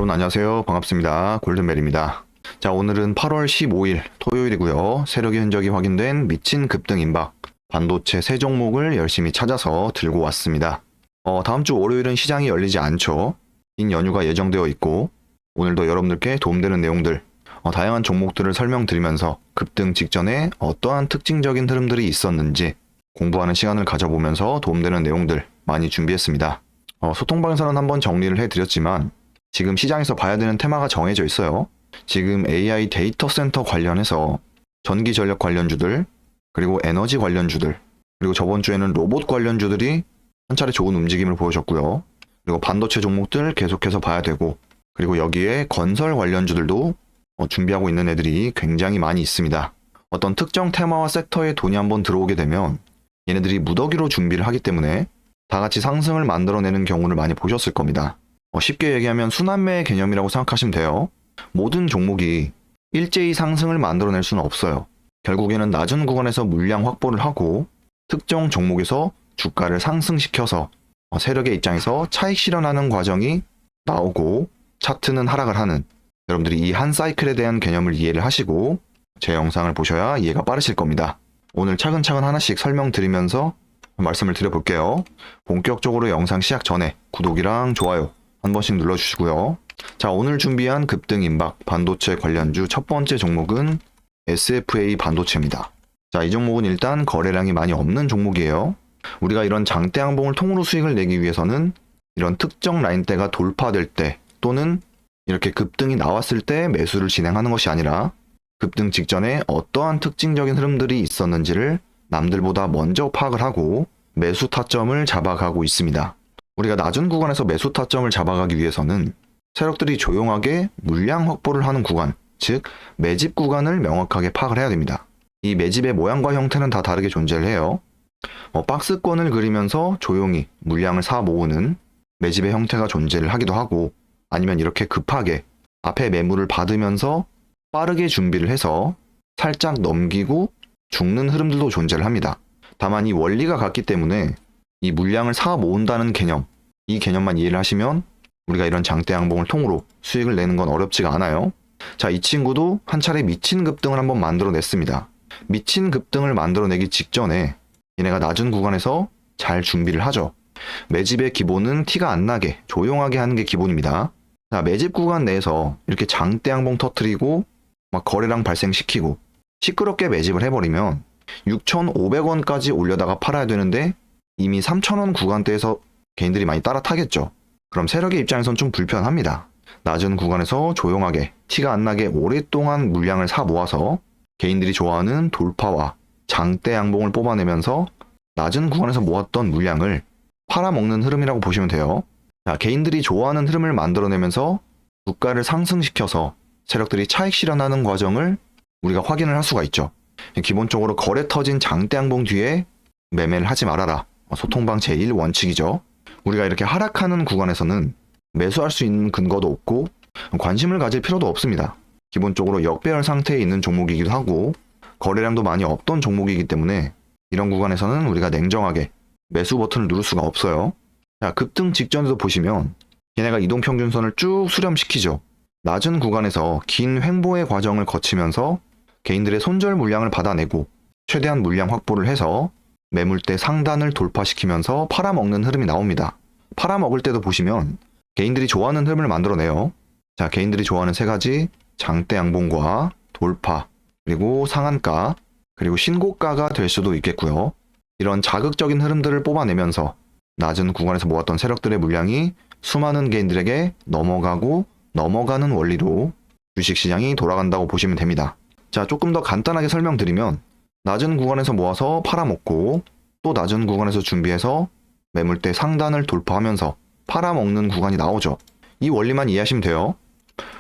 여러분 안녕하세요. 반갑습니다. 골든벨입니다. 자, 오늘은 8월 15일 토요일이고요. 세력의 흔적이 확인된 미친 급등 임박 반도체 세 종목을 열심히 찾아서 들고 왔습니다. 다음 주 월요일은 시장이 열리지 않죠. 긴 연휴가 예정되어 있고 오늘도 여러분들께 도움되는 내용들 다양한 종목들을 설명드리면서 급등 직전에 어떠한 특징적인 흐름들이 있었는지 공부하는 시간을 가져보면서 도움되는 내용들 많이 준비했습니다. 소통방에서는 한번 정리를 해드렸지만 지금 시장에서 봐야 되는 테마가 정해져 있어요. 지금 AI 데이터 센터 관련해서 전기 전력 관련주들, 그리고 에너지 관련주들, 그리고 저번 주에는 로봇 관련주들이 한 차례 좋은 움직임을 보여줬고요. 그리고 반도체 종목들 계속해서 봐야 되고, 그리고 여기에 건설 관련주들도 준비하고 있는 애들이 굉장히 많이 있습니다. 어떤 특정 테마와 섹터에 돈이 한번 들어오게 되면 얘네들이 무더기로 준비를 하기 때문에 다 같이 상승을 만들어내는 경우를 많이 보셨을 겁니다. 쉽게 얘기하면 순환매의 개념이라고 생각하시면 돼요. 모든 종목이 일제히 상승을 만들어낼 수는 없어요. 결국에는 낮은 구간에서 물량 확보를 하고 특정 종목에서 주가를 상승시켜서 세력의 입장에서 차익 실현하는 과정이 나오고 차트는 하락을 하는, 여러분들이 이 한 사이클에 대한 개념을 이해를 하시고 제 영상을 보셔야 이해가 빠르실 겁니다. 오늘 차근차근 하나씩 설명드리면서 말씀을 드려볼게요. 본격적으로 영상 시작 전에 구독이랑 좋아요 한 번씩 눌러주시고요. 자, 오늘 준비한 급등 임박 반도체 관련주 첫 번째 종목은 SFA 반도체입니다. 자, 이 종목은 일단 거래량이 많이 없는 종목이에요. 우리가 이런 장대 항봉을 통으로 수익을 내기 위해서는 이런 특정 라인대가 돌파될 때 또는 이렇게 급등이 나왔을 때 매수를 진행하는 것이 아니라 급등 직전에 어떠한 특징적인 흐름들이 있었는지를 남들보다 먼저 파악을 하고 매수 타점을 잡아가고 있습니다. 우리가 낮은 구간에서 매수 타점을 잡아가기 위해서는 세력들이 조용하게 물량 확보를 하는 구간, 즉 매집 구간을 명확하게 파악을 해야 됩니다. 이 매집의 모양과 형태는 다 다르게 존재를 해요. 박스권을 그리면서 조용히 물량을 사 모으는 매집의 형태가 존재를 하기도 하고, 아니면 이렇게 급하게 앞에 매물을 받으면서 빠르게 준비를 해서 살짝 넘기고 죽는 흐름들도 존재를 합니다. 다만 이 원리가 같기 때문에 이 물량을 사 모은다는 개념, 이 개념만 이해를 하시면 우리가 이런 장대 항봉을 통으로 수익을 내는 건 어렵지가 않아요. 자, 이 친구도 한 차례 미친 급등을 한번 만들어냈습니다. 미친 급등을 만들어내기 직전에 얘네가 낮은 구간에서 잘 준비를 하죠. 매집의 기본은 티가 안 나게 조용하게 하는 게 기본입니다. 자, 매집 구간 내에서 이렇게 장대 항봉 터트리고 막 거래량 발생시키고 시끄럽게 매집을 해버리면 6,500원까지 올려다가 팔아야 되는데 이미 3,000원 구간대에서 개인들이 많이 따라 타겠죠. 그럼 세력의 입장에선 좀 불편합니다. 낮은 구간에서 조용하게 티가 안 나게 오랫동안 물량을 사 모아서 개인들이 좋아하는 돌파와 장대 양봉을 뽑아내면서 낮은 구간에서 모았던 물량을 팔아먹는 흐름이라고 보시면 돼요. 자, 개인들이 좋아하는 흐름을 만들어내면서 주가를 상승시켜서 세력들이 차익 실현하는 과정을 우리가 확인을 할 수가 있죠. 기본적으로 거래 터진 장대 양봉 뒤에 매매를 하지 말아라. 소통방 제1원칙이죠. 우리가 이렇게 하락하는 구간에서는 매수할 수 있는 근거도 없고 관심을 가질 필요도 없습니다. 기본적으로 역배열 상태에 있는 종목이기도 하고 거래량도 많이 없던 종목이기 때문에 이런 구간에서는 우리가 냉정하게 매수 버튼을 누를 수가 없어요. 자, 급등 직전에도 보시면 얘네가 이동평균선을 쭉 수렴시키죠. 낮은 구간에서 긴 횡보의 과정을 거치면서 개인들의 손절 물량을 받아내고 최대한 물량 확보를 해서 매물대 상단을 돌파시키면서 팔아먹는 흐름이 나옵니다. 팔아먹을 때도 보시면 개인들이 좋아하는 흐름을 만들어내요. 자, 개인들이 좋아하는 세 가지 장대 양봉과 돌파, 그리고 상한가, 그리고 신고가가 될 수도 있겠고요. 이런 자극적인 흐름들을 뽑아내면서 낮은 구간에서 모았던 세력들의 물량이 수많은 개인들에게 넘어가는 원리로 주식시장이 돌아간다고 보시면 됩니다. 자, 조금 더 간단하게 설명드리면 낮은 구간에서 모아서 팔아먹고 또 낮은 구간에서 준비해서 매물대 상단을 돌파하면서 팔아먹는 구간이 나오죠. 이 원리만 이해하시면 돼요.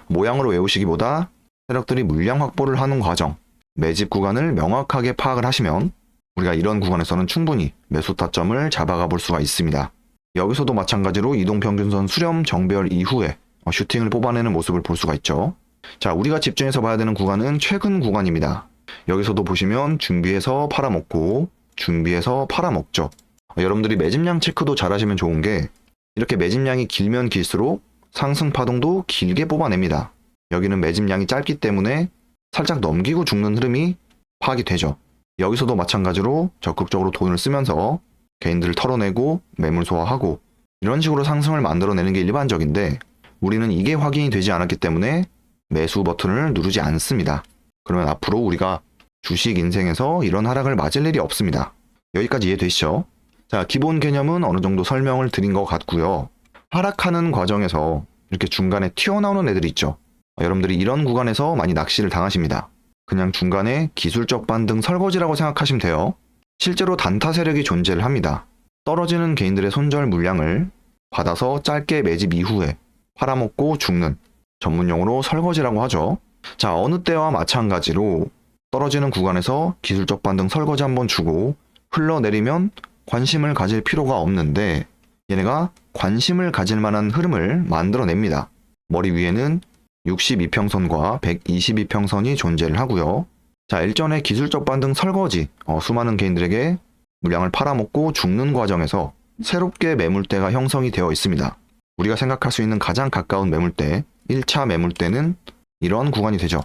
모양으로 외우시기보다 세력들이 물량 확보를 하는 과정, 매집 구간을 명확하게 파악을 하시면 우리가 이런 구간에서는 충분히 매수 타점을 잡아가 볼 수가 있습니다. 여기서도 마찬가지로 이동평균선 수렴 정배열 이후에 슈팅을 뽑아내는 모습을 볼 수가 있죠. 자, 우리가 집중해서 봐야 되는 구간은 최근 구간입니다. 여기서도 보시면 준비해서 팔아먹고 준비해서 팔아먹죠. 여러분들이 매집량 체크도 잘 하시면 좋은 게 이렇게 매집량이 길면 길수록 상승 파동도 길게 뽑아냅니다. 여기는 매집량이 짧기 때문에 살짝 넘기고 죽는 흐름이 파악이 되죠. 여기서도 마찬가지로 적극적으로 돈을 쓰면서 개인들을 털어내고 매물 소화하고 이런 식으로 상승을 만들어내는 게 일반적인데 우리는 이게 확인이 되지 않았기 때문에 매수 버튼을 누르지 않습니다. 그러면 앞으로 우리가 주식 인생에서 이런 하락을 맞을 일이 없습니다. 여기까지 이해되시죠? 자, 기본 개념은 어느 정도 설명을 드린 것 같고요. 하락하는 과정에서 이렇게 중간에 튀어나오는 애들이 있죠. 여러분들이 이런 구간에서 많이 낚시를 당하십니다. 그냥 중간에 기술적 반등 설거지라고 생각하시면 돼요. 실제로 단타 세력이 존재를 합니다. 떨어지는 개인들의 손절 물량을 받아서 짧게 매집 이후에 팔아먹고 죽는 전문용어로 설거지라고 하죠. 자, 어느 때와 마찬가지로 떨어지는 구간에서 기술적 반등 설거지 한번 주고 흘러내리면 관심을 가질 필요가 없는데 얘네가 관심을 가질 만한 흐름을 만들어냅니다. 머리 위에는 62평선과 122평선이 존재를 하고요. 자, 일전에 기술적 반등 설거지, 수많은 개인들에게 물량을 팔아먹고 죽는 과정에서 새롭게 매물대가 형성이 되어 있습니다. 우리가 생각할 수 있는 가장 가까운 매물대, 1차 매물대는 이런 구간이 되죠.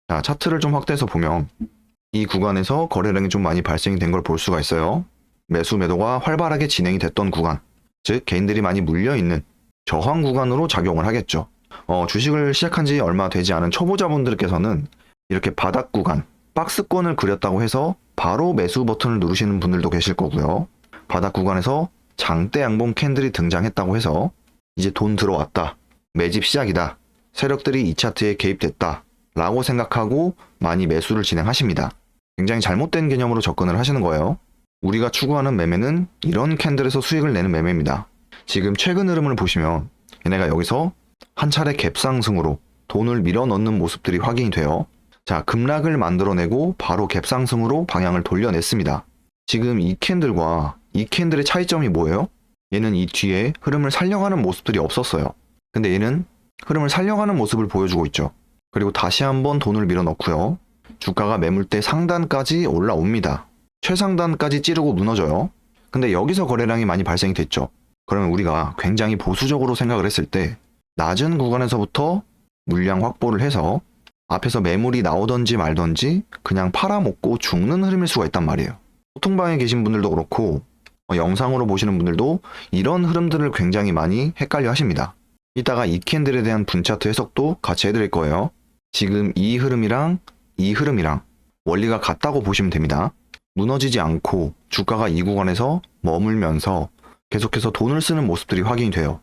자, 차트를 좀 확대해서 보면 이 구간에서 거래량이 좀 많이 발생이 된 걸 볼 수가 있어요. 매수 매도가 활발하게 진행이 됐던 구간, 즉 개인들이 많이 물려있는 저항 구간으로 작용을 하겠죠. 주식을 시작한 지 얼마 되지 않은 초보자분들께서는 이렇게 바닥 구간, 박스권을 그렸다고 해서 바로 매수 버튼을 누르시는 분들도 계실 거고요. 바닥 구간에서 장대 양봉 캔들이 등장했다고 해서 이제 돈 들어왔다, 매집 시작이다, 세력들이 이 차트에 개입됐다 라고 생각하고 많이 매수를 진행하십니다. 굉장히 잘못된 개념으로 접근을 하시는 거예요. 우리가 추구하는 매매는 이런 캔들에서 수익을 내는 매매입니다. 지금 최근 흐름을 보시면 얘네가 여기서 한 차례 갭상승으로 돈을 밀어넣는 모습들이 확인이 돼요. 자, 급락을 만들어내고 바로 갭상승으로 방향을 돌려냈습니다. 지금 이 캔들과 이 캔들의 차이점이 뭐예요? 얘는 이 뒤에 흐름을 살려가는 모습들이 없었어요. 근데 얘는 흐름을 살려가는 모습을 보여주고 있죠. 그리고 다시 한번 돈을 밀어넣고요. 주가가 매물대 상단까지 올라옵니다. 최상단까지 찌르고 무너져요. 근데 여기서 거래량이 많이 발생이 됐죠. 그러면 우리가 굉장히 보수적으로 생각을 했을 때 낮은 구간에서부터 물량 확보를 해서 앞에서 매물이 나오던지 말던지 그냥 팔아먹고 죽는 흐름일 수가 있단 말이에요. 소통방에 계신 분들도 그렇고 영상으로 보시는 분들도 이런 흐름들을 굉장히 많이 헷갈려 하십니다. 이따가 이 캔들에 대한 분차트 해석도 같이 해드릴 거예요. 지금 이 흐름이랑 이 흐름이랑 원리가 같다고 보시면 됩니다. 무너지지 않고 주가가 이 구간에서 머물면서 계속해서 돈을 쓰는 모습들이 확인이 돼요.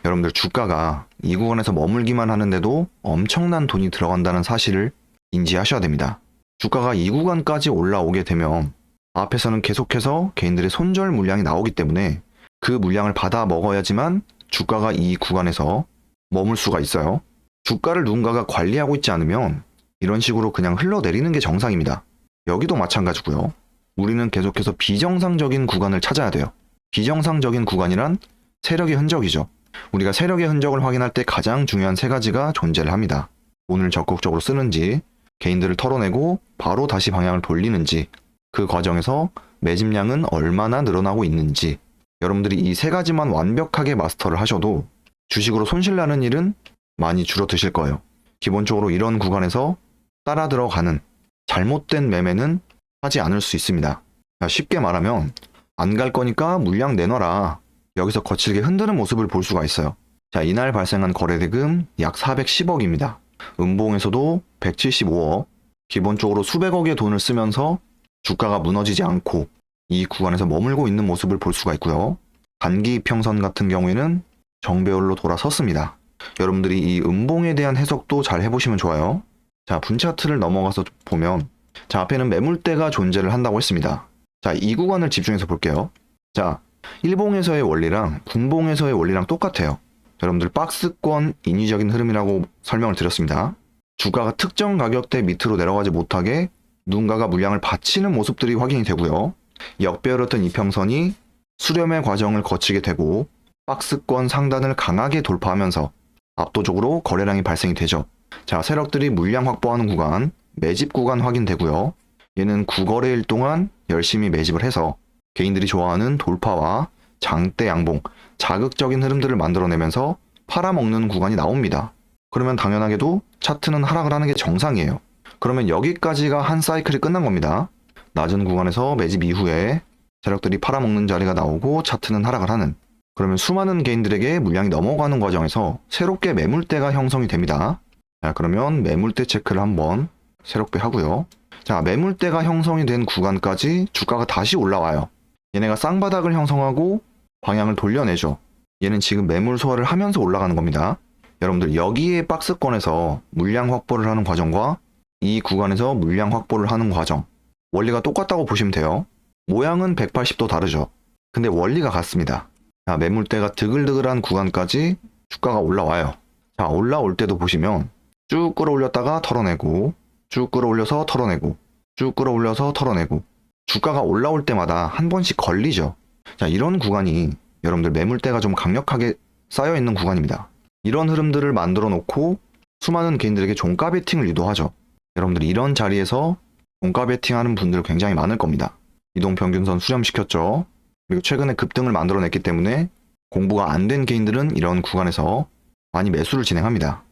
여러분들 주가가 이 구간에서 머물기만 하는데도 엄청난 돈이 들어간다는 사실을 인지하셔야 됩니다. 주가가 이 구간까지 올라오게 되면 앞에서는 계속해서 개인들의 손절 물량이 나오기 때문에 그 물량을 받아 먹어야지만 주가가 이 구간에서 머물 수가 있어요. 주가를 누군가가 관리하고 있지 않으면 이런 식으로 그냥 흘러내리는 게 정상입니다. 여기도 마찬가지고요. 우리는 계속해서 비정상적인 구간을 찾아야 돼요. 비정상적인 구간이란 세력의 흔적이죠. 우리가 세력의 흔적을 확인할 때 가장 중요한 세 가지가 존재를 합니다. 돈을 적극적으로 쓰는지, 개인들을 털어내고 바로 다시 방향을 돌리는지, 그 과정에서 매집량은 얼마나 늘어나고 있는지, 여러분들이 이 세 가지만 완벽하게 마스터를 하셔도 주식으로 손실나는 일은 많이 줄어드실 거예요. 기본적으로 이런 구간에서 따라 들어가는 잘못된 매매는 하지 않을 수 있습니다. 쉽게 말하면 안 갈 거니까 물량 내놔라. 여기서 거칠게 흔드는 모습을 볼 수가 있어요. 자, 이날 발생한 거래대금 약 410억입니다. 음봉에서도 175억, 기본적으로 수백억의 돈을 쓰면서 주가가 무너지지 않고 이 구간에서 머물고 있는 모습을 볼 수가 있고요. 단기 이평선 같은 경우에는 정배열로 돌아섰습니다. 여러분들이 이 음봉에 대한 해석도 잘 해보시면 좋아요. 자, 분차트를 넘어가서 보면 자, 앞에는 매물대가 존재를 한다고 했습니다. 자, 이 구간을 집중해서 볼게요. 자, 일봉에서의 원리랑 분봉에서의 원리랑 똑같아요. 여러분들 박스권 인위적인 흐름이라고 설명을 드렸습니다. 주가가 특정 가격대 밑으로 내려가지 못하게 누군가가 물량을 받치는 모습들이 확인이 되고요. 역배열했던 이평선이 수렴의 과정을 거치게 되고 박스권 상단을 강하게 돌파하면서 압도적으로 거래량이 발생이 되죠. 자, 세력들이 물량 확보하는 구간, 매집 구간 확인되고요. 얘는 9거래일 동안 열심히 매집을 해서 개인들이 좋아하는 돌파와 장대 양봉, 자극적인 흐름들을 만들어내면서 팔아먹는 구간이 나옵니다. 그러면 당연하게도 차트는 하락을 하는 게 정상이에요. 그러면 여기까지가 한 사이클이 끝난 겁니다. 낮은 구간에서 매집 이후에 세력들이 팔아먹는 자리가 나오고 차트는 하락을 하는, 그러면 수많은 개인들에게 물량이 넘어가는 과정에서 새롭게 매물대가 형성이 됩니다. 자, 그러면 매물대 체크를 한번 새롭게 하고요. 자, 매물대가 형성이 된 구간까지 주가가 다시 올라와요. 얘네가 쌍바닥을 형성하고 방향을 돌려내죠. 얘는 지금 매물 소화를 하면서 올라가는 겁니다. 여러분들 여기에 박스권에서 물량 확보를 하는 과정과 이 구간에서 물량 확보를 하는 과정, 원리가 똑같다고 보시면 돼요. 모양은 180도 다르죠. 근데 원리가 같습니다. 자, 매물대가 드글드글한 구간까지 주가가 올라와요. 자, 올라올 때도 보시면 쭉 끌어올렸다가 털어내고, 쭉 끌어올려서 털어내고, 쭉 끌어올려서 털어내고, 주가가 올라올 때마다 한 번씩 걸리죠. 자, 이런 구간이 여러분들 매물대가 좀 강력하게 쌓여있는 구간입니다. 이런 흐름들을 만들어 놓고 수많은 개인들에게 종가 베팅을 유도하죠. 여러분들 이런 자리에서 종가 베팅하는 분들 굉장히 많을 겁니다. 이동평균선 수렴시켰죠. 그리고 최근에 급등을 만들어냈기 때문에 공부가 안 된 개인들은 이런 구간에서 많이 매수를 진행합니다.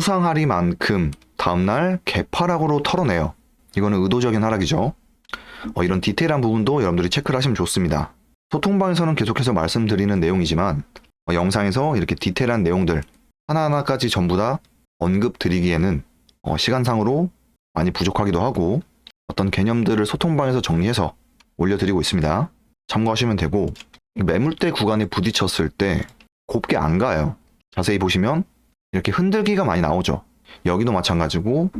수상하리만큼 다음날 개파락으로 털어내요. 이거는 의도적인 하락이죠. 이런 디테일한 부분도 여러분들이 체크를 하시면 좋습니다. 소통방에서는 계속해서 말씀드리는 내용이지만 영상에서 이렇게 디테일한 내용들 하나하나까지 전부 다 언급 드리기에는 시간상으로 많이 부족하기도 하고 어떤 개념들을 소통방에서 정리해서 올려드리고 있습니다. 참고하시면 되고, 매물대 구간에 부딪혔을 때 곱게 안 가요. 자세히 보시면 이렇게 흔들기가 많이 나오죠. 여기도 마찬가지고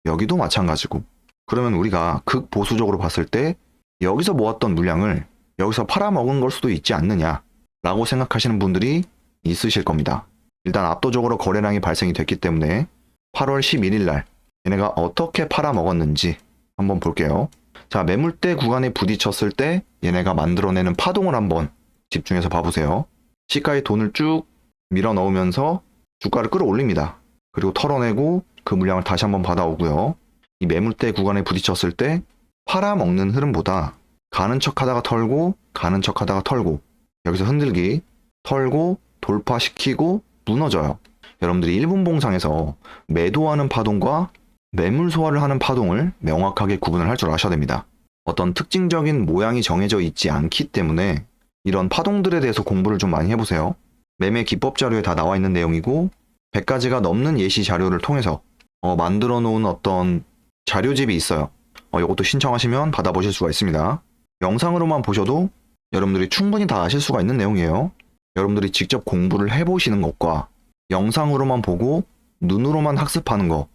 여기도 마찬가지고. 그러면 우리가 극보수적으로 봤을 때 여기서 모았던 물량을 여기서 팔아먹은 걸 수도 있지 않느냐 라고 생각하시는 분들이 있으실 겁니다. 일단 압도적으로 거래량이 발생이 됐기 때문에 8월 11일 날 얘네가 어떻게 팔아먹었는지 한번 볼게요. 자, 매물대 구간에 부딪혔을 때 얘네가 만들어내는 파동을 한번 집중해서 봐보세요. 시가에 돈을 쭉 밀어 넣으면서 주가를 끌어올립니다. 그리고 털어내고 그 물량을 다시 한번 받아오고요. 이 매물대 구간에 부딪혔을 때 팔아먹는 흐름보다 가는 척 하다가 털고 가는 척 하다가 털고 여기서 흔들기, 털고 돌파시키고 무너져요. 여러분들이 1분 봉상에서 매도하는 파동과 매물 소화를 하는 파동을 명확하게 구분을 할 줄 아셔야 됩니다. 어떤 특징적인 모양이 정해져 있지 않기 때문에 이런 파동들에 대해서 공부를 좀 많이 해보세요. 매매 기법 자료에 다 나와 있는 내용이고 100가지가 넘는 예시 자료를 통해서 만들어 놓은 어떤 자료집이 있어요. 이것도 신청하시면 받아보실 수가 있습니다. 영상으로만 보셔도 여러분들이 충분히 다 아실 수가 있는 내용이에요. 여러분들이 직접 공부를 해보시는 것과 영상으로만 보고 눈으로만 학습하는 거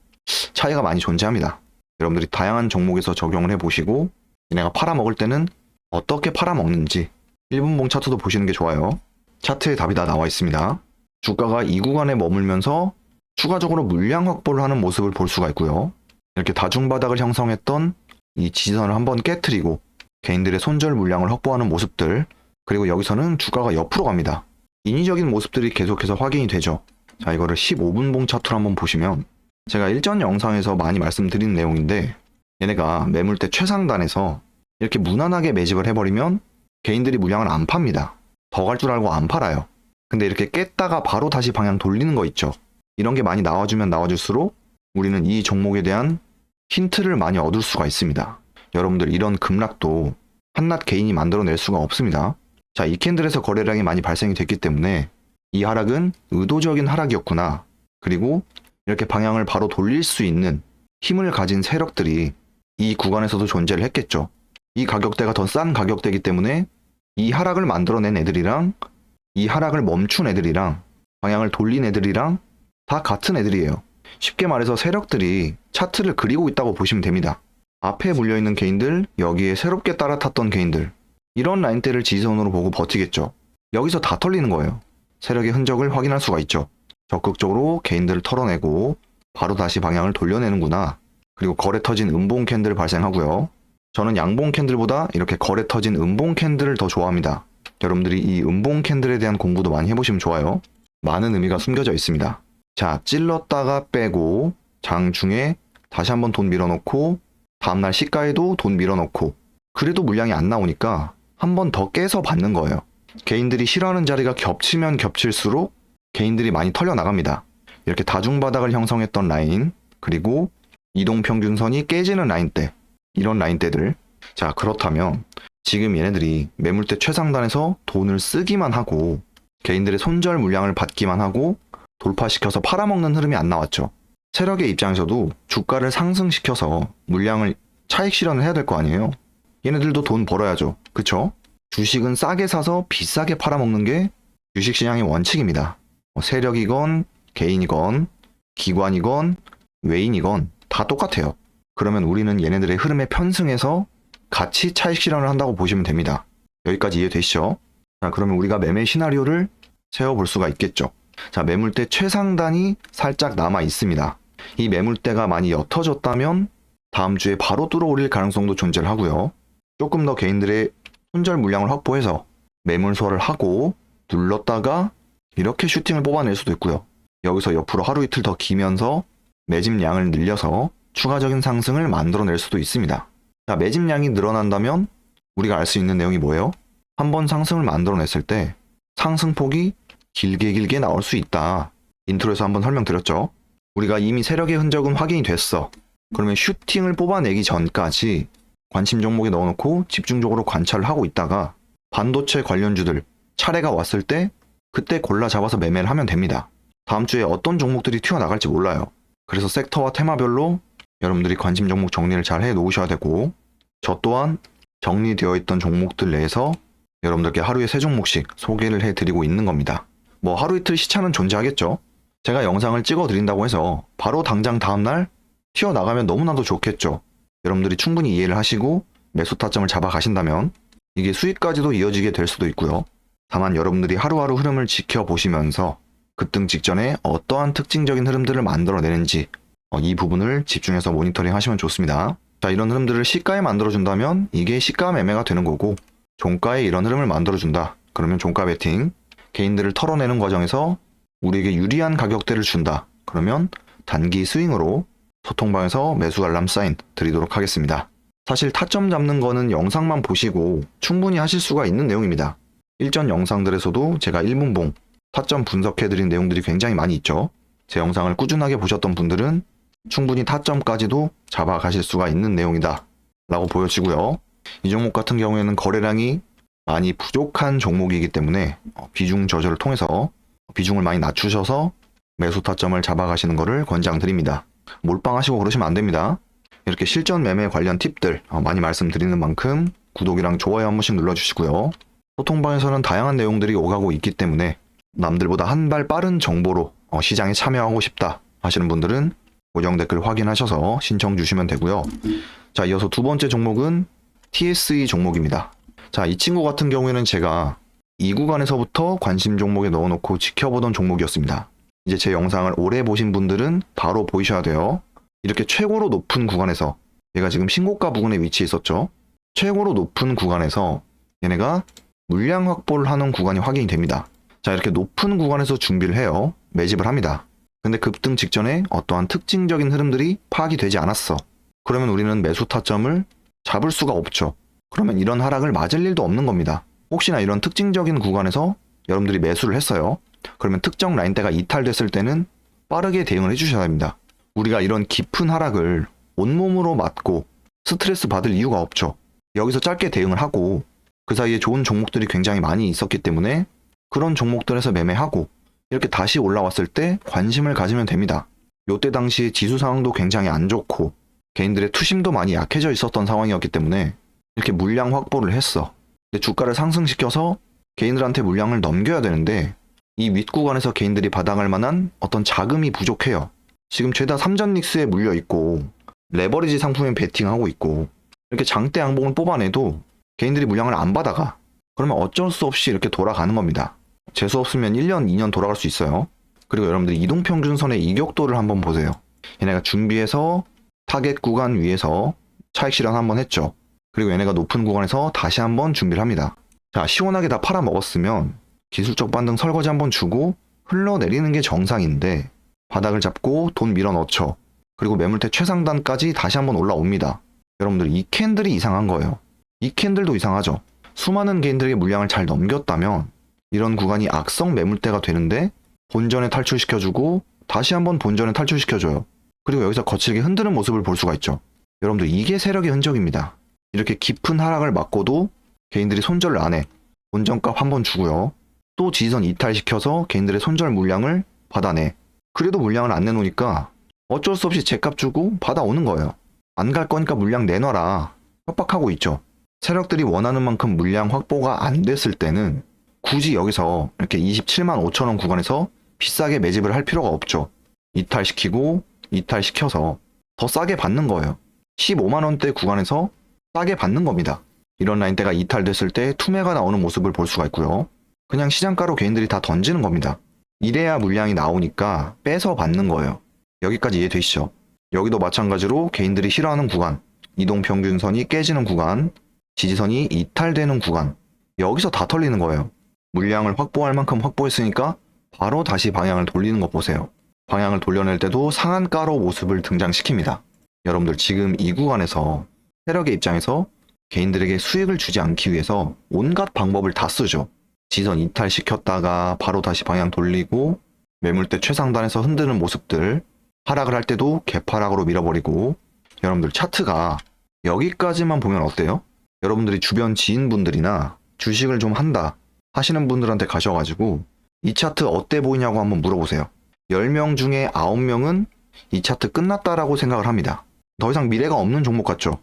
차이가 많이 존재합니다. 여러분들이 다양한 종목에서 적용을 해보시고 얘네가 팔아먹을 때는 어떻게 팔아먹는지 1분봉 차트도 보시는 게 좋아요. 차트에 답이 다 나와 있습니다. 주가가 이 구간에 머물면서 추가적으로 물량 확보를 하는 모습을 볼 수가 있고요. 이렇게 다중바닥을 형성했던 이 지지선을 한번 깨트리고 개인들의 손절 물량을 확보하는 모습들, 그리고 여기서는 주가가 옆으로 갑니다. 인위적인 모습들이 계속해서 확인이 되죠. 자, 이거를 15분봉 차트로 한번 보시면 제가 일전 영상에서 많이 말씀드린 내용인데 얘네가 매물대 최상단에서 이렇게 무난하게 매집을 해버리면 개인들이 물량을 안 팝니다. 더 갈 줄 알고 안 팔아요. 근데 이렇게 깼다가 바로 다시 방향 돌리는 거 있죠. 이런 게 많이 나와주면 나와줄수록 우리는 이 종목에 대한 힌트를 많이 얻을 수가 있습니다. 여러분들 이런 급락도 한낱 개인이 만들어낼 수가 없습니다. 자, 이 캔들에서 거래량이 많이 발생이 됐기 때문에 이 하락은 의도적인 하락이었구나. 그리고 이렇게 방향을 바로 돌릴 수 있는 힘을 가진 세력들이 이 구간에서도 존재를 했겠죠. 이 가격대가 더 싼 가격대이기 때문에 이 하락을 만들어낸 애들이랑 이 하락을 멈춘 애들이랑 방향을 돌린 애들이랑 다 같은 애들이에요. 쉽게 말해서 세력들이 차트를 그리고 있다고 보시면 됩니다. 앞에 물려있는 개인들, 여기에 새롭게 따라탔던 개인들, 이런 라인대를 지지선으로 보고 버티겠죠. 여기서 다 털리는 거예요. 세력의 흔적을 확인할 수가 있죠. 적극적으로 개인들을 털어내고 바로 다시 방향을 돌려내는구나. 그리고 거래 터진 음봉 캔들 발생하고요. 저는 양봉 캔들보다 이렇게 거래 터진 음봉 캔들을 더 좋아합니다. 여러분들이 이 음봉 캔들에 대한 공부도 많이 해보시면 좋아요. 많은 의미가 숨겨져 있습니다. 자, 찔렀다가 빼고 장중에 다시 한번 돈 밀어넣고 다음날 시가에도 돈 밀어넣고 그래도 물량이 안 나오니까 한 번 더 깨서 받는 거예요. 개인들이 싫어하는 자리가 겹치면 겹칠수록 개인들이 많이 털려 나갑니다. 이렇게 다중바닥을 형성했던 라인, 그리고 이동평균선이 깨지는 라인대, 이런 라인대들. 자, 그렇다면 지금 얘네들이 매물대 최상단에서 돈을 쓰기만 하고 개인들의 손절 물량을 받기만 하고 돌파시켜서 팔아먹는 흐름이 안 나왔죠. 세력의 입장에서도 주가를 상승시켜서 물량을 차익 실현을 해야 될 거 아니에요. 얘네들도 돈 벌어야죠. 그쵸? 주식은 싸게 사서 비싸게 팔아먹는 게 주식시장의 원칙입니다. 세력이건 개인이건 기관이건 외인이건 다 똑같아요. 그러면 우리는 얘네들의 흐름에 편승해서 같이 차익 실현을 한다고 보시면 됩니다. 여기까지 이해되시죠? 자, 그러면 우리가 매매 시나리오를 세워볼 수가 있겠죠. 자, 매물대 최상단이 살짝 남아 있습니다. 이 매물대가 많이 옅어졌다면 다음 주에 바로 뚫어올릴 가능성도 존재를 하고요. 조금 더 개인들의 손절 물량을 확보해서 매물설을 하고 눌렀다가 이렇게 슈팅을 뽑아낼 수도 있고요. 여기서 옆으로 하루 이틀 더 기면서 매집량을 늘려서 추가적인 상승을 만들어낼 수도 있습니다. 자, 매집량이 늘어난다면 우리가 알 수 있는 내용이 뭐예요? 한번 상승을 만들어냈을 때 상승폭이 길게 나올 수 있다. 인트로에서 한번 설명드렸죠. 우리가 이미 세력의 흔적은 확인이 됐어. 그러면 슈팅을 뽑아내기 전까지 관심 종목에 넣어놓고 집중적으로 관찰을 하고 있다가 반도체 관련주들 차례가 왔을 때 그때 골라 잡아서 매매를 하면 됩니다. 다음 주에 어떤 종목들이 튀어나갈지 몰라요. 그래서 섹터와 테마별로 여러분들이 관심 종목 정리를 잘 해 놓으셔야 되고, 저 또한 정리되어 있던 종목들 내에서 여러분들께 하루에 3종목씩 소개를 해드리고 있는 겁니다. 뭐 하루 이틀 시차는 존재하겠죠. 제가 영상을 찍어 드린다고 해서 바로 당장 다음날 튀어나가면 너무나도 좋겠죠. 여러분들이 충분히 이해를 하시고 매수 타점을 잡아 가신다면 이게 수익까지도 이어지게 될 수도 있고요. 다만 여러분들이 하루하루 흐름을 지켜보시면서 급등 직전에 어떠한 특징적인 흐름들을 만들어내는지 이 부분을 집중해서 모니터링 하시면 좋습니다. 자, 이런 흐름들을 시가에 만들어준다면 이게 시가 매매가 되는 거고, 종가에 이런 흐름을 만들어준다. 그러면 종가 베팅, 개인들을 털어내는 과정에서 우리에게 유리한 가격대를 준다. 그러면 단기 스윙으로 소통방에서 매수 알람 사인 드리도록 하겠습니다. 사실 타점 잡는 거는 영상만 보시고 충분히 하실 수가 있는 내용입니다. 일전 영상들에서도 제가 1분봉 타점 분석해드린 내용들이 굉장히 많이 있죠. 제 영상을 꾸준하게 보셨던 분들은 충분히 타점까지도 잡아가실 수가 있는 내용이다 라고 보여지고요. 이 종목 같은 경우에는 거래량이 많이 부족한 종목이기 때문에 비중 조절을 통해서 비중을 많이 낮추셔서 매수 타점을 잡아가시는 것을 권장드립니다. 몰빵하시고 그러시면 안 됩니다. 이렇게 실전 매매 관련 팁들 많이 말씀드리는 만큼 구독이랑 좋아요 한 번씩 눌러주시고요. 소통방에서는 다양한 내용들이 오가고 있기 때문에 남들보다 한 발 빠른 정보로 시장에 참여하고 싶다 하시는 분들은 고정 댓글 확인하셔서 신청 주시면 되고요. 자, 이어서 두 번째 종목은 TSE 종목입니다. 자, 이 친구 같은 경우에는 제가 이 구간에서부터 관심 종목에 넣어놓고 지켜보던 종목이었습니다. 이제 제 영상을 오래 보신 분들은 바로 보이셔야 돼요. 이렇게 최고로 높은 구간에서, 얘가 지금 신고가 부근에 위치해 있었죠. 최고로 높은 구간에서 얘네가 물량 확보를 하는 구간이 확인이 됩니다. 자, 이렇게 높은 구간에서 준비를 해요. 매집을 합니다. 근데 급등 직전에 어떠한 특징적인 흐름들이 파악이 되지 않았어. 그러면 우리는 매수 타점을 잡을 수가 없죠. 그러면 이런 하락을 맞을 일도 없는 겁니다. 혹시나 이런 특징적인 구간에서 여러분들이 매수를 했어요. 그러면 특정 라인대가 이탈됐을 때는 빠르게 대응을 해주셔야 합니다. 우리가 이런 깊은 하락을 온몸으로 맞고 스트레스 받을 이유가 없죠. 여기서 짧게 대응을 하고 그 사이에 좋은 종목들이 굉장히 많이 있었기 때문에 그런 종목들에서 매매하고 이렇게 다시 올라왔을 때 관심을 가지면 됩니다. 요때 당시에 지수 상황도 굉장히 안 좋고 개인들의 투심도 많이 약해져 있었던 상황이었기 때문에 이렇게 물량 확보를 했어. 근데 주가를 상승시켜서 개인들한테 물량을 넘겨야 되는데 이 윗구간에서 개인들이 받아갈 만한 어떤 자금이 부족해요. 지금 죄다 삼전닉스에 물려있고 레버리지 상품에 베팅하고 있고 이렇게 장대 양봉을 뽑아내도 개인들이 물량을 안 받아가. 그러면 어쩔 수 없이 이렇게 돌아가는 겁니다. 재수 없으면 1년, 2년 돌아갈 수 있어요. 그리고 여러분들이 이동평균선의 이격도를 한번 보세요. 얘네가 준비해서 타겟 구간 위에서 차익 실현 한번 했죠. 그리고 얘네가 높은 구간에서 다시 한번 준비를 합니다. 자, 시원하게 다 팔아먹었으면 기술적 반등 설거지 한번 주고 흘러내리는 게 정상인데 바닥을 잡고 돈 밀어넣죠. 그리고 매물대 최상단까지 다시 한번 올라옵니다. 여러분들 이 캔들이 이상한 거예요. 이 캔들도 이상하죠. 수많은 개인들에게 물량을 잘 넘겼다면 이런 구간이 악성 매물대가 되는데 본전에 탈출시켜주고 다시 한번 본전에 탈출시켜줘요. 그리고 여기서 거칠게 흔드는 모습을 볼 수가 있죠. 여러분들 이게 세력의 흔적입니다. 이렇게 깊은 하락을 맞고도 개인들이 손절을 안 해. 본전값 한번 주고요. 또 지지선 이탈시켜서 개인들의 손절 물량을 받아내. 그래도 물량을 안 내놓으니까 어쩔 수 없이 제값 주고 받아오는 거예요. 안 갈 거니까 물량 내놔라. 협박하고 있죠. 세력들이 원하는 만큼 물량 확보가 안 됐을 때는 굳이 여기서 이렇게 27만 5천 원 구간에서 비싸게 매집을 할 필요가 없죠. 이탈시키고 이탈시켜서 더 싸게 받는 거예요. 15만 원대 구간에서 싸게 받는 겁니다. 이런 라인대가 이탈됐을 때 투매가 나오는 모습을 볼 수가 있고요. 그냥 시장가로 개인들이 다 던지는 겁니다. 이래야 물량이 나오니까 빼서 받는 거예요. 여기까지 이해되시죠? 여기도 마찬가지로 개인들이 싫어하는 구간, 이동평균선이 깨지는 구간, 지지선이 이탈되는 구간, 여기서 다 털리는 거예요. 물량을 확보할 만큼 확보했으니까 바로 다시 방향을 돌리는 거 보세요. 방향을 돌려낼 때도 상한가로 모습을 등장시킵니다. 여러분들 지금 이 구간에서 세력의 입장에서 개인들에게 수익을 주지 않기 위해서 온갖 방법을 다 쓰죠. 지선 이탈시켰다가 바로 다시 방향 돌리고 매물대 최상단에서 흔드는 모습들, 하락을 할 때도 개파락으로 밀어버리고. 여러분들 차트가 여기까지만 보면 어때요? 여러분들이 주변 지인분들이나 주식을 좀 한다 하시는 분들한테 가셔가지고 이 차트 어때 보이냐고 한번 물어보세요. 10명 중에 9명은 이 차트 끝났다라고 생각을 합니다. 더 이상 미래가 없는 종목 같죠?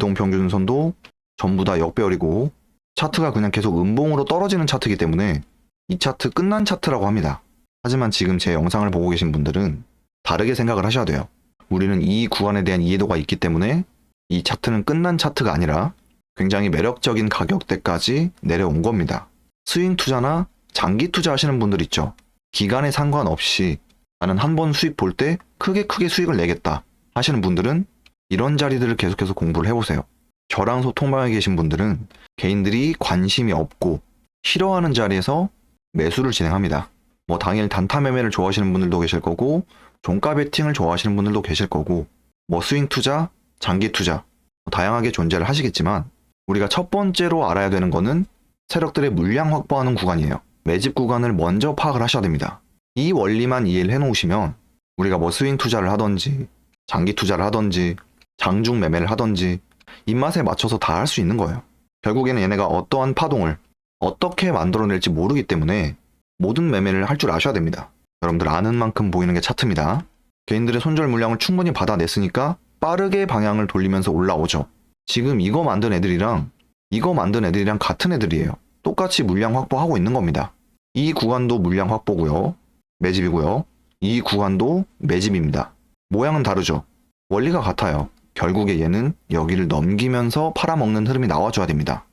이동평균선도 전부 다 역배열이고 차트가 그냥 계속 음봉으로 떨어지는 차트이기 때문에 이 차트 끝난 차트라고 합니다. 하지만 지금 제 영상을 보고 계신 분들은 다르게 생각을 하셔야 돼요. 우리는 이 구간에 대한 이해도가 있기 때문에 이 차트는 끝난 차트가 아니라 굉장히 매력적인 가격대까지 내려온 겁니다. 스윙 투자나 장기 투자 하시는 분들 있죠. 기간에 상관없이 나는 한 번 수익 볼 때 크게 수익을 내겠다 하시는 분들은 이런 자리들을 계속해서 공부를 해보세요. 저랑 소통방에 계신 분들은 개인들이 관심이 없고 싫어하는 자리에서 매수를 진행합니다. 뭐 당일 단타 매매를 좋아하시는 분들도 계실 거고 종가 베팅을 좋아하시는 분들도 계실 거고 뭐 스윙 투자, 장기 투자 다양하게 존재를 하시겠지만 우리가 첫 번째로 알아야 되는 거는 세력들의 물량 확보하는 구간이에요. 매집 구간을 먼저 파악을 하셔야 됩니다. 이 원리만 이해를 해놓으시면 우리가 뭐 스윙 투자를 하던지 장기 투자를 하던지 장중 매매를 하던지 입맛에 맞춰서 다 할 수 있는 거예요. 결국에는 얘네가 어떠한 파동을 어떻게 만들어낼지 모르기 때문에 모든 매매를 할 줄 아셔야 됩니다. 여러분들 아는 만큼 보이는 게 차트입니다. 개인들의 손절 물량을 충분히 받아냈으니까 빠르게 방향을 돌리면서 올라오죠. 지금 이거 만든 애들이랑 같은 애들이에요. 똑같이 물량 확보하고 있는 겁니다. 이 구간도 물량 확보고요. 매집이고요. 이 구간도 매집입니다. 모양은 다르죠. 원리가 같아요. 결국에 얘는 여기를 넘기면서 팔아먹는 흐름이 나와줘야 됩니다.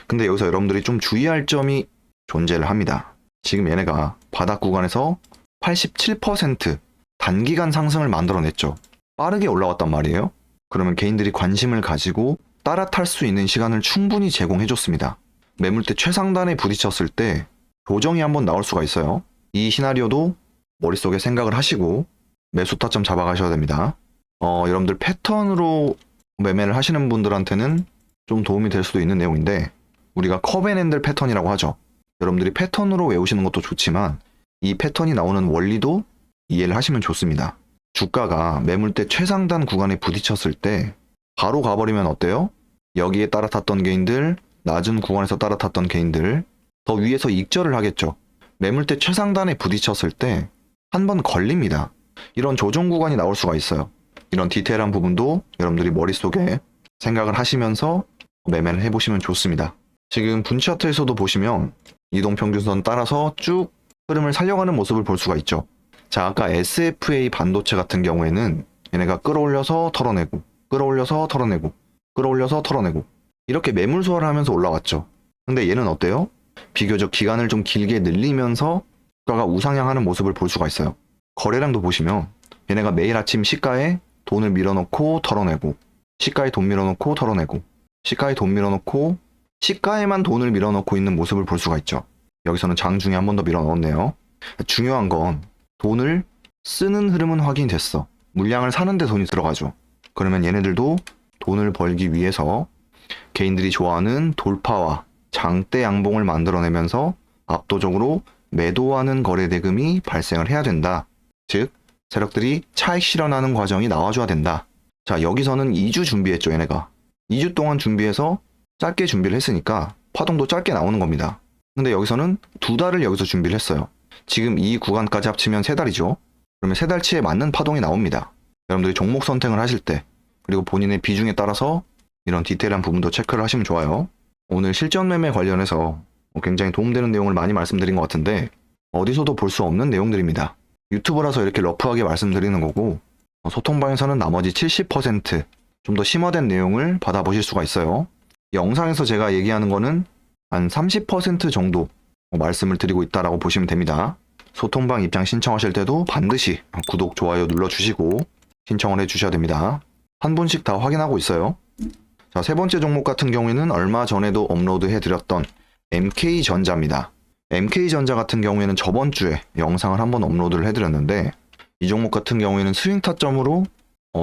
근데 여기서 여러분들이 좀 주의할 점이 존재를 합니다. 지금 얘네가 바닥 구간에서 87% 단기간 상승을 만들어냈죠. 빠르게 올라왔단 말이에요. 그러면 개인들이 관심을 가지고 따라탈 수 있는 시간을 충분히 제공해줬습니다. 매물대 최상단에 부딪혔을 때 조정이 한번 나올 수가 있어요. 이 시나리오도 머릿속에 생각을 하시고 매수 타점 잡아가셔야 됩니다. 여러분들 패턴으로 매매를 하시는 분들한테는 좀 도움이 될 수도 있는 내용인데 우리가 컵앤핸들 패턴이라고 하죠. 여러분들이 패턴으로 외우시는 것도 좋지만 이 패턴이 나오는 원리도 이해를 하시면 좋습니다. 주가가 매물대 최상단 구간에 부딪혔을 때 바로 가버리면 어때요? 여기에 따라탔던 개인들, 낮은 구간에서 따라탔던 개인들 더 위에서 익절을 하겠죠. 매물대 최상단에 부딪혔을 때 한 번 걸립니다. 이런 조정 구간이 나올 수가 있어요. 이런 디테일한 부분도 여러분들이 머릿속에 생각을 하시면서 매매를 해보시면 좋습니다. 지금 분차트에서도 보시면 이동평균선 따라서 쭉 흐름을 살려가는 모습을 볼 수가 있죠. 자, 아까 SFA 반도체 같은 경우에는 얘네가 끌어올려서 털어내고 끌어올려서 털어내고 끌어올려서 털어내고 이렇게 매물 소화를 하면서 올라왔죠. 근데 얘는 어때요? 비교적 기간을 좀 길게 늘리면서 주가가 우상향하는 모습을 볼 수가 있어요. 거래량도 보시면 얘네가 매일 아침 시가에 돈을 밀어넣고 털어내고 시가에 돈 밀어넣고 털어내고 시가에 돈 밀어넣고 시가에만 돈을 밀어넣고 있는 모습을 볼 수가 있죠. 여기서는 장중에 한 번 더 밀어넣었네요. 중요한 건 돈을 쓰는 흐름은 확인됐어. 물량을 사는데 돈이 들어가죠. 그러면 얘네들도 돈을 벌기 위해서 개인들이 좋아하는 돌파와 장대 양봉을 만들어내면서 압도적으로 매도하는 거래 대금이 발생을 해야 된다. 즉, 세력들이 차익 실현하는 과정이 나와줘야 된다. 자, 여기서는 2주 준비했죠, 얘네가. 2주 동안 준비해서 짧게 준비를 했으니까 파동도 짧게 나오는 겁니다. 근데 여기서는 2달을 여기서 준비를 했어요. 지금 이 구간까지 합치면 3달이죠. 그러면 3달치에 맞는 파동이 나옵니다. 여러분들이 종목 선택을 하실 때, 그리고 본인의 비중에 따라서 이런 디테일한 부분도 체크를 하시면 좋아요. 오늘 실전 매매 관련해서 굉장히 도움되는 내용을 많이 말씀드린 것 같은데 어디서도 볼 수 없는 내용들입니다. 유튜브라서 이렇게 러프하게 말씀드리는 거고, 소통방에서는 나머지 70% 좀 더 심화된 내용을 받아보실 수가 있어요. 영상에서 제가 얘기하는 거는 한 30% 정도 말씀을 드리고 있다라고 보시면 됩니다. 소통방 입장 신청하실 때도 반드시 구독, 좋아요 눌러주시고 신청을 해주셔야 됩니다. 한 분씩 다 확인하고 있어요. 자, 세 번째 종목 같은 경우에는 얼마 전에도 업로드해드렸던 MK전자입니다. MK전자 같은 경우에는 저번 주에 영상을 한번 업로드를 해드렸는데 이 종목 같은 경우에는 스윙 타점으로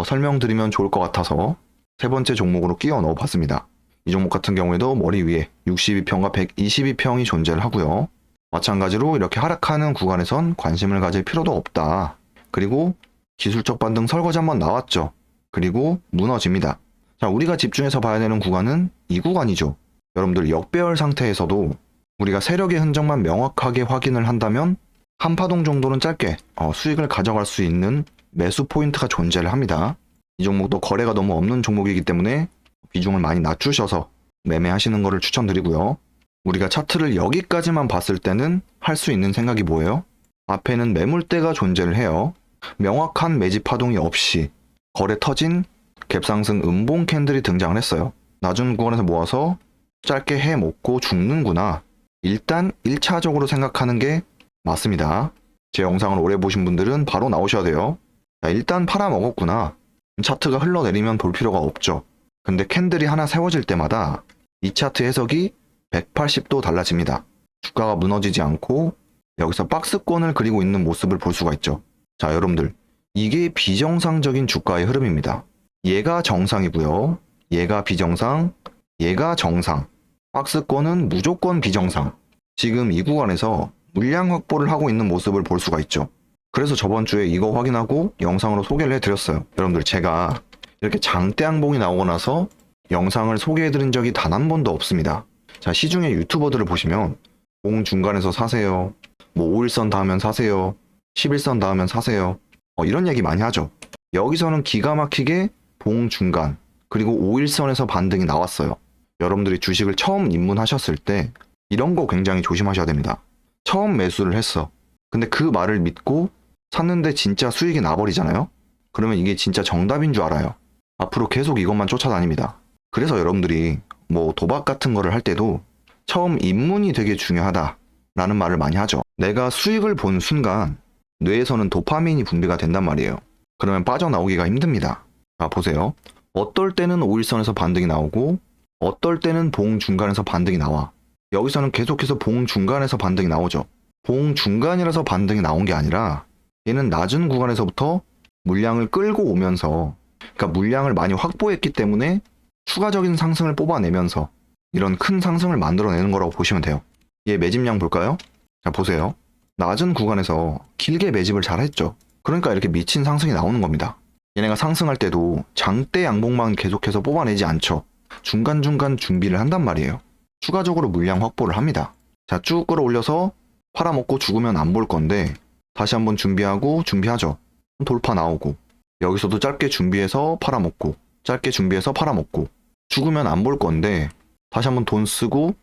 설명드리면 좋을 것 같아서 세 번째 종목으로 끼워 넣어봤습니다. 이 종목 같은 경우에도 머리 위에 62평과 122평이 존재를 하고요. 마찬가지로 이렇게 하락하는 구간에선 관심을 가질 필요도 없다. 그리고 기술적 반등 설거지 한번 나왔죠. 그리고 무너집니다. 자, 우리가 집중해서 봐야 되는 구간은 이 구간이죠. 여러분들 역배열 상태에서도 우리가 세력의 흔적만 명확하게 확인을 한다면 한 파동 정도는 짧게 수익을 가져갈 수 있는 매수 포인트가 존재를 합니다. 이 종목도 거래가 너무 없는 종목이기 때문에 비중을 많이 낮추셔서 매매하시는 것을 추천드리고요. 우리가 차트를 여기까지만 봤을 때는 할 수 있는 생각이 뭐예요? 앞에는 매물대가 존재를 해요. 명확한 매집 파동이 없이 거래 터진 갭상승 음봉 캔들이 등장을 했어요. 낮은 구간에서 모아서 짧게 해먹고 죽는구나. 일단 1차적으로 생각하는 게 맞습니다. 제 영상을 오래 보신 분들은 바로 나오셔야 돼요. 자, 일단 팔아먹었구나. 차트가 흘러내리면 볼 필요가 없죠. 근데 캔들이 하나 세워질 때마다 이 차트 해석이 180도 달라집니다. 주가가 무너지지 않고 여기서 박스권을 그리고 있는 모습을 볼 수가 있죠. 자, 여러분들, 이게 비정상적인 주가의 흐름입니다. 얘가 정상이고요. 얘가 비정상, 얘가 정상. 박스권은 무조건 비정상. 지금 이 구간에서 물량 확보를 하고 있는 모습을 볼 수가 있죠. 그래서 저번 주에 이거 확인하고 영상으로 소개를 해드렸어요. 여러분들, 제가 이렇게 장대 항봉이 나오고 나서 영상을 소개해드린 적이 단 한 번도 없습니다. 자, 시중에 유튜버들을 보시면 봉 중간에서 사세요. 뭐 5일선 닿으면 사세요. 11선 닿으면 사세요. 이런 얘기 많이 하죠. 여기서는 기가 막히게 봉 중간 그리고 5일선에서 반등이 나왔어요. 여러분들이 주식을 처음 입문하셨을 때 이런 거 굉장히 조심하셔야 됩니다. 처음 매수를 했어. 근데 그 말을 믿고 샀는데 진짜 수익이 나버리잖아요. 그러면 이게 진짜 정답인 줄 알아요. 앞으로 계속 이것만 쫓아다닙니다. 그래서 여러분들이 뭐 도박 같은 거를 할 때도 처음 입문이 되게 중요하다라는 말을 많이 하죠. 내가 수익을 본 순간 뇌에서는 도파민이 분비가 된단 말이에요. 그러면 빠져나오기가 힘듭니다. 자, 보세요. 어떨 때는 5일선에서 반등이 나오고 어떨 때는 봉 중간에서 반등이 나와. 여기서는 계속해서 봉 중간에서 반등이 나오죠. 봉 중간이라서 반등이 나온 게 아니라 얘는 낮은 구간에서부터 물량을 끌고 오면서, 그러니까 물량을 많이 확보했기 때문에 추가적인 상승을 뽑아내면서 이런 큰 상승을 만들어내는 거라고 보시면 돼요. 얘 매집량 볼까요? 자, 보세요. 낮은 구간에서 길게 매집을 잘 했죠. 그러니까 이렇게 미친 상승이 나오는 겁니다. 얘네가 상승할 때도 장대 양봉만 계속해서 뽑아내지 않죠. 중간중간 준비를 한단 말이에요. 추가적으로 물량 확보를 합니다. 자, 쭉 끌어올려서 팔아먹고 죽으면 안 볼 건데 다시 한번 준비하죠. 돌파 나오고 여기서도 짧게 준비해서 팔아먹고 짧게 준비해서 팔아먹고 죽으면 안 볼 건데 다시 한번 돈 쓰고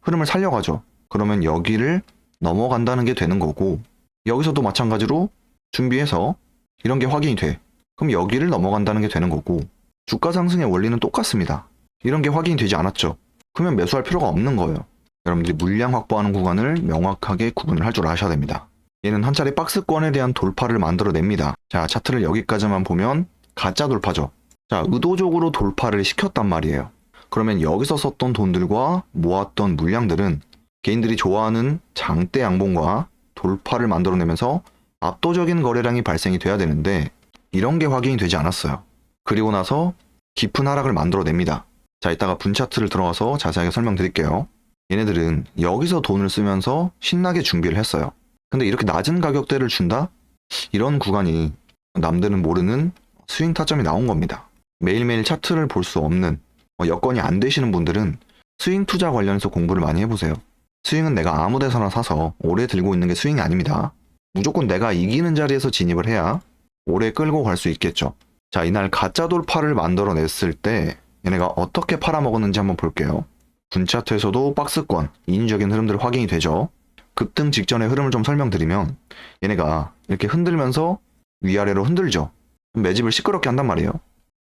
흐름을 살려가죠. 그러면 여기를 넘어간다는 게 되는 거고, 여기서도 마찬가지로 준비해서 이런 게 확인이 돼. 그럼 여기를 넘어간다는 게 되는 거고, 주가 상승의 원리는 똑같습니다. 이런 게 확인이 되지 않았죠. 그러면 매수할 필요가 없는 거예요. 여러분들이 물량 확보하는 구간을 명확하게 구분을 할 줄 아셔야 됩니다. 얘는 한 차례 박스권에 대한 돌파를 만들어냅니다. 자, 차트를 여기까지만 보면 가짜 돌파죠. 자, 의도적으로 돌파를 시켰단 말이에요. 그러면 여기서 썼던 돈들과 모았던 물량들은 개인들이 좋아하는 장대 양봉과 돌파를 만들어내면서 압도적인 거래량이 발생이 돼야 되는데 이런 게 확인이 되지 않았어요. 그리고 나서 깊은 하락을 만들어냅니다. 자, 이따가 분 차트를 들어가서 자세하게 설명드릴게요. 얘네들은 여기서 돈을 쓰면서 신나게 준비를 했어요. 근데 이렇게 낮은 가격대를 준다? 이런 구간이 남들은 모르는 스윙 타점이 나온 겁니다. 매일매일 차트를 볼 수 없는 여건이 안 되시는 분들은 스윙 투자 관련해서 공부를 많이 해보세요. 스윙은 내가 아무 데서나 사서 오래 들고 있는 게 스윙이 아닙니다. 무조건 내가 이기는 자리에서 진입을 해야 오래 끌고 갈 수 있겠죠. 자, 이날 가짜 돌파를 만들어냈을 때 얘네가 어떻게 팔아먹었는지 한번 볼게요. 분차트에서도 박스권, 인위적인 흐름들 확인이 되죠. 급등 직전의 흐름을 좀 설명드리면 얘네가 이렇게 흔들면서 위아래로 흔들죠. 매집을 시끄럽게 한단 말이에요.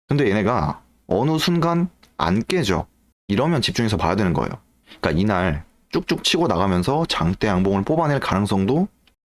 근데 얘네가 어느 순간 안 깨져. 이러면 집중해서 봐야 되는 거예요. 그러니까 이날 쭉쭉 치고 나가면서 장대 양봉을 뽑아낼 가능성도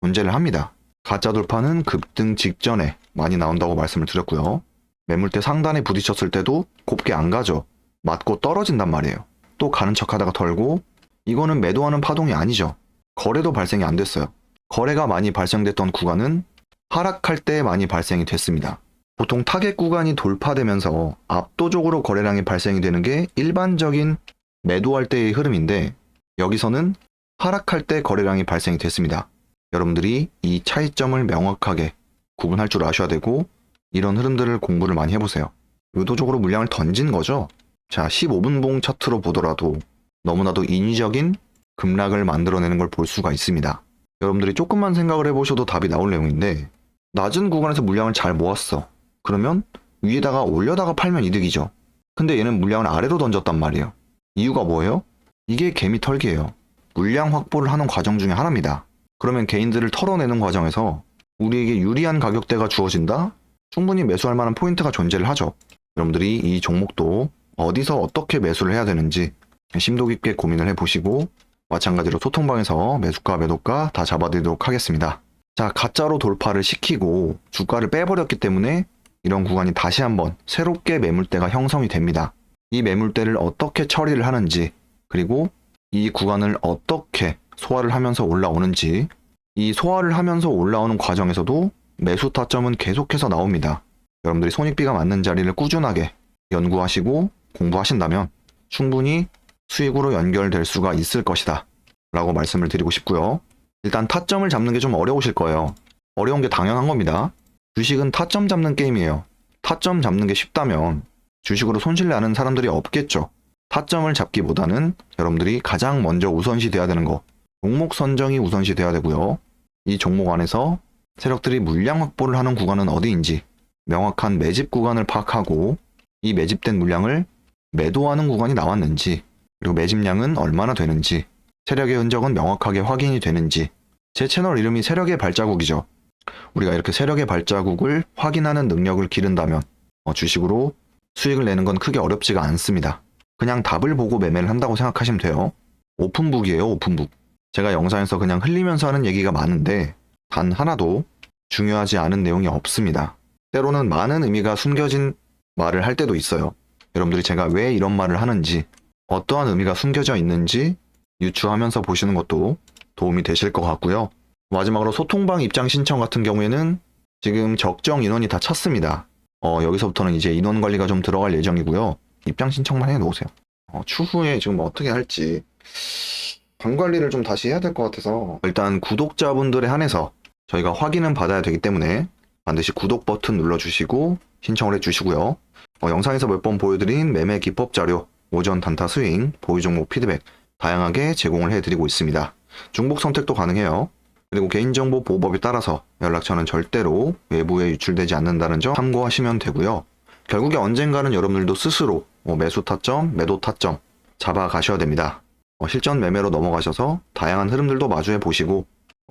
존재를 합니다. 가짜 돌파는 급등 직전에 많이 나온다고 말씀을 드렸고요. 매물대 상단에 부딪혔을 때도 곱게 안 가죠. 맞고 떨어진단 말이에요. 또 가는 척하다가 털고, 이거는 매도하는 파동이 아니죠. 거래도 발생이 안 됐어요. 거래가 많이 발생됐던 구간은 하락할 때 많이 발생이 됐습니다. 보통 타겟 구간이 돌파되면서 압도적으로 거래량이 발생이 되는 게 일반적인 매도할 때의 흐름인데, 여기서는 하락할 때 거래량이 발생이 됐습니다. 여러분들이 이 차이점을 명확하게 구분할 줄 아셔야 되고, 이런 흐름들을 공부를 많이 해보세요. 의도적으로 물량을 던진 거죠. 자, 15분봉 차트로 보더라도 너무나도 인위적인 급락을 만들어내는 걸 볼 수가 있습니다. 여러분들이 조금만 생각을 해보셔도 답이 나올 내용인데, 낮은 구간에서 물량을 잘 모았어. 그러면 위에다가 올려다가 팔면 이득이죠. 근데 얘는 물량을 아래로 던졌단 말이에요. 이유가 뭐예요? 이게 개미 털기예요. 물량 확보를 하는 과정 중에 하나입니다. 그러면 개인들을 털어내는 과정에서 우리에게 유리한 가격대가 주어진다? 충분히 매수할 만한 포인트가 존재를 하죠. 여러분들이 이 종목도 어디서 어떻게 매수를 해야 되는지 심도 깊게 고민을 해보시고, 마찬가지로 소통방에서 매수가 매도가 다 잡아드리도록 하겠습니다. 자, 가짜로 돌파를 시키고 주가를 빼버렸기 때문에 이런 구간이 다시 한번 새롭게 매물대가 형성이 됩니다. 이 매물대를 어떻게 처리를 하는지, 그리고 이 구간을 어떻게 소화를 하면서 올라오는지, 이 소화를 하면서 올라오는 과정에서도 매수 타점은 계속해서 나옵니다. 여러분들이 손익비가 맞는 자리를 꾸준하게 연구하시고 공부하신다면 충분히 수익으로 연결될 수가 있을 것이다 라고 말씀을 드리고 싶고요. 일단 타점을 잡는 게 좀 어려우실 거예요. 어려운 게 당연한 겁니다. 주식은 타점 잡는 게임이에요. 타점 잡는 게 쉽다면 주식으로 손실 나는 사람들이 없겠죠. 타점을 잡기보다는 여러분들이 가장 먼저 우선시 돼야 되는 거, 종목 선정이 우선시 돼야 되고요. 이 종목 안에서 세력들이 물량 확보를 하는 구간은 어디인지 명확한 매집 구간을 파악하고, 이 매집된 물량을 매도하는 구간이 나왔는지, 그리고 매집량은 얼마나 되는지, 세력의 흔적은 명확하게 확인이 되는지. 제 채널 이름이 세력의 발자국이죠. 우리가 이렇게 세력의 발자국을 확인하는 능력을 기른다면 주식으로 수익을 내는 건 크게 어렵지가 않습니다. 그냥 답을 보고 매매를 한다고 생각하시면 돼요. 오픈북이에요, 오픈북. 제가 영상에서 그냥 흘리면서 하는 얘기가 많은데 단 하나도 중요하지 않은 내용이 없습니다. 때로는 많은 의미가 숨겨진 말을 할 때도 있어요. 여러분들이 제가 왜 이런 말을 하는지, 어떠한 의미가 숨겨져 있는지 유추하면서 보시는 것도 도움이 되실 것 같고요. 마지막으로 소통방 입장 신청 같은 경우에는 지금 적정 인원이 다 찼습니다. 여기서부터는 이제 인원 관리가 좀 들어갈 예정이고요. 입장 신청만 해 놓으세요. 추후에 지금 어떻게 할지 방 관리를 좀 다시 해야 될 것 같아서, 일단 구독자분들에 한해서 저희가 확인은 받아야 되기 때문에 반드시 구독 버튼 눌러주시고 신청을 해주시고요. 영상에서 몇 번 보여드린 매매 기법 자료, 오전 단타 스윙, 보유 종목 피드백 다양하게 제공을 해드리고 있습니다. 중복 선택도 가능해요. 그리고 개인정보 보호법에 따라서 연락처는 절대로 외부에 유출되지 않는다는 점 참고하시면 되고요. 결국에 언젠가는 여러분들도 스스로 매수 타점, 매도 타점 잡아가셔야 됩니다. 실전 매매로 넘어가셔서 다양한 흐름들도 마주해 보시고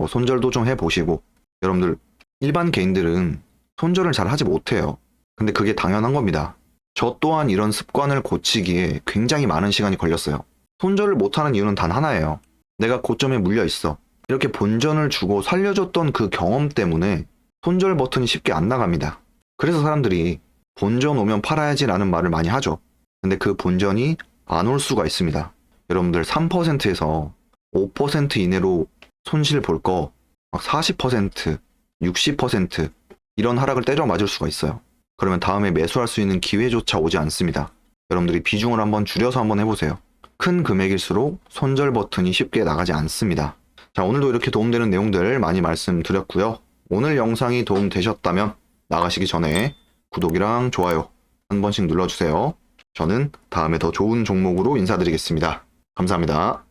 손절도 좀 해보시고. 여러분들 일반 개인들은 손절을 잘 하지 못해요. 근데 그게 당연한 겁니다. 저 또한 이런 습관을 고치기에 굉장히 많은 시간이 걸렸어요. 손절을 못하는 이유는 단 하나예요. 내가 고점에 물려 있어. 이렇게 본전을 주고 살려줬던 그 경험 때문에 손절 버튼이 쉽게 안 나갑니다. 그래서 사람들이 본전 오면 팔아야지 라는 말을 많이 하죠. 근데 그 본전이 안 올 수가 있습니다. 여러분들 3%에서 5% 이내로 손실 볼 거 막 40%, 60% 이런 하락을 때려 맞을 수가 있어요. 그러면 다음에 매수할 수 있는 기회조차 오지 않습니다. 여러분들이 비중을 한번 줄여서 한번 해보세요. 큰 금액일수록 손절 버튼이 쉽게 나가지 않습니다. 자, 오늘도 이렇게 도움되는 내용들 많이 말씀드렸고요. 오늘 영상이 도움되셨다면 나가시기 전에 구독이랑 좋아요 한 번씩 눌러주세요. 저는 다음에 더 좋은 종목으로 인사드리겠습니다. 감사합니다.